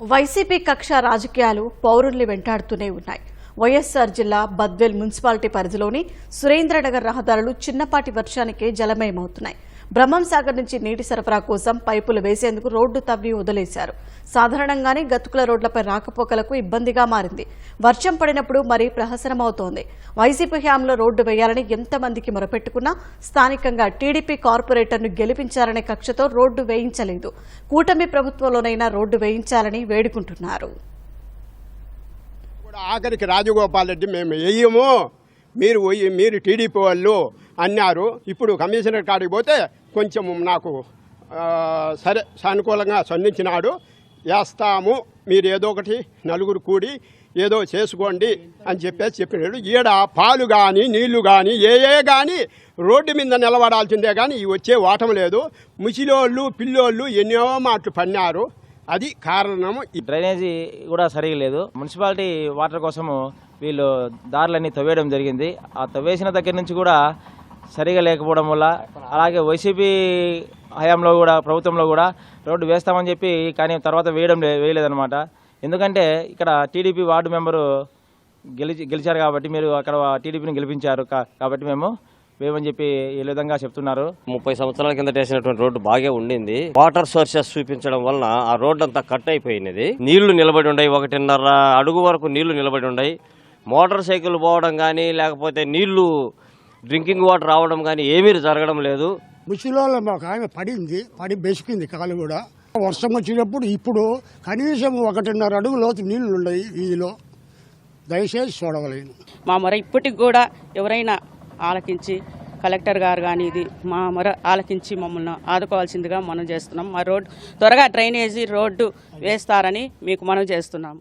YCP కక్ష రాజకీయాలు పౌరుల్ని వెంటాడుతూనే ఉన్నాయి. వైఎస్ఆర్ జిల్లా బద్వేల్ మున్సిపాలిటీ పరిధిలోని సురేంద్రనగర్ రహదారులు చిన్నపాటి వర్షానికే జలమయమవుతున్నాయి. బ్రహ్మంసాగర్ నుంచి నీటి సరఫరా కోసం పైపులు వేసేందుకు రోడ్డు తవ్వి వదిలేశారు. సాధారణంగానే గతుకుల రోడ్లపై రాకపోకలకు ఇబ్బందిగా మారింది. వర్షం పడినప్పుడు మరీ ప్రహసనమవుతోంది. వైసీపీ హయాంలో రోడ్డు వేయాలని ఎంతమందికి మొరపెట్టుకున్నా స్థానికంగా టీడీపీ కార్పొరేటర్ను గెలిపించాలనే కక్షతో రోడ్డు వేయించలేదు. కూటమి ప్రభుత్వంలోనైనా రోడ్డు వేయించాలని వేడుకుంటున్నారు. ఆఖరికి రాజగోపాల్ రెడ్డి మేము వేయము, మీరు టీడీపీ వాళ్ళు అన్నారు. ఇప్పుడు కమిషనర్ కాడికి పోతే కొంచెం నాకు సరే సానుకూలంగా స్పందించినాడు. వేస్తాము, మీరు ఏదో ఒకటి నలుగురు కూడి ఏదో చేసుకోండి అని చెప్పినాడు. ఈడ పాలు కానీ నీళ్లు కానీ కానీ రోడ్డు మీద నిలబడాల్సిందే కానీ వచ్చే ఓటం లేదు. ముసిలోళ్ళు పిల్లోళ్ళు ఎన్నో మాటలు పన్నారు. అది కారణము. ఈ డ్రైనేజీ కూడా సరిగా లేదు. మున్సిపాలిటీ వాటర్ కోసము వీళ్ళు దారులన్నీ తవ్వేయడం జరిగింది. ఆ తవ్వేసిన దగ్గర నుంచి కూడా సరిగా లేకపోవడం వల్ల, అలాగే వైసీపీ హయాంలో కూడా ప్రభుత్వంలో కూడా రోడ్డు వేస్తామని చెప్పి కానీ తర్వాత వేయలేదన్నమాట. ఎందుకంటే ఇక్కడ టీడీపీ వార్డు మెంబరు గెలిచారు కాబట్టి, మీరు అక్కడ టీడీపీని గెలిపించారు కాబట్టి మేము వేయమని చెప్పి ఈ విధంగా చెప్తున్నారు. 30 సంవత్సరాల కింద వేసినటువంటి రోడ్డు బాగా ఉండింది. వాటర్ సోర్సెస్ చూపించడం వలన ఆ రోడ్డు అంతా కట్ అయిపోయినది. నీళ్లు నిలబడి ఉన్నాయి, 1.5 అడుగు వరకు నీళ్లు నిలబడి ఉన్నాయి. మోటార్ సైకిల్ పోవడం కానీ లేకపోతే నీళ్లు డ్రింకింగ్ వాటర్ రావడం కానీ ఏమీ జరగడం లేదు. ముసిలో మాకు ఆమె పడి బెసికింది కాలు కూడా. వర్షం వచ్చినప్పుడు ఇప్పుడు కనీసం 1.5 అడుగు లోతు నీళ్లు ఉన్నాయి వీధిలో. దయచేసి చూడవలేను. మా మొర ఇప్పటికి కూడా ఎవరైనా ఆలకించి, కలెక్టర్ గారు కానీ ఇది మా మొర ఆలకించి మమ్మల్ని ఆదుకోవాల్సిందిగా మనం చేస్తున్నాం. మా రోడ్డు త్వరగా డ్రైనేజీ రోడ్డు వేస్తారని మీకు మనం చేస్తున్నాం.